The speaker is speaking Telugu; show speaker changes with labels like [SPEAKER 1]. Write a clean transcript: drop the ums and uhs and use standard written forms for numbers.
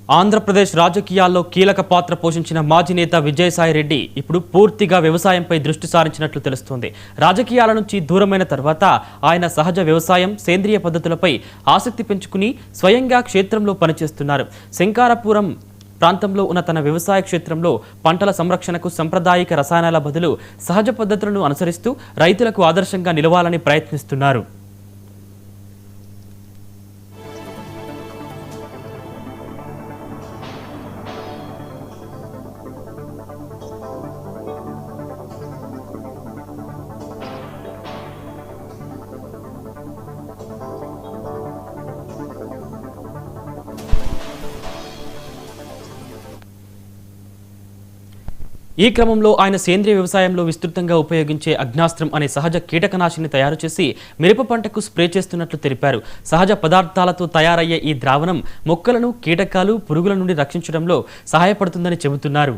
[SPEAKER 1] ఆంధ్రప్రదేశ్ రాజకీయాల్లో కీలక పాత్ర పోషించిన మాజీ నేత విజయసాయి రెడ్డి ఇప్పుడు పూర్తిగా వ్యవసాయంపై దృష్టి సారించినట్లు తెలుస్తోంది. రాజకీయాల నుంచి దూరమైన తర్వాత ఆయన సహజ వ్యవసాయం, సేంద్రియ పద్ధతులపై ఆసక్తి పెంచుకుని స్వయంగా క్షేత్రంలో పనిచేస్తున్నారు. శంకారపురం ప్రాంతంలో ఉన్న తన వ్యవసాయ క్షేత్రంలో పంటల సంరక్షణకు సాంప్రదాయిక రసాయనాల బదులు సహజ పద్ధతులను అనుసరిస్తూ రైతులకు ఆదర్శంగా నిలవాలని ప్రయత్నిస్తున్నారు. ఈ క్రమంలో ఆయన సేంద్రియ వ్యవసాయంలో విస్తృతంగా ఉపయోగించే అగ్నాస్త్రం అనే సహజ కీటకనాశిని తయారు చేసి మిరప పంటకు స్ప్రే చేస్తున్నట్లు తెలిపారు. సహజ పదార్థాలతో తయారయ్యే ఈ ద్రావణం మొక్కలను కీటకాలు, పురుగుల నుండి రక్షించడంలో సహాయపడుతుందని చెబుతున్నారు.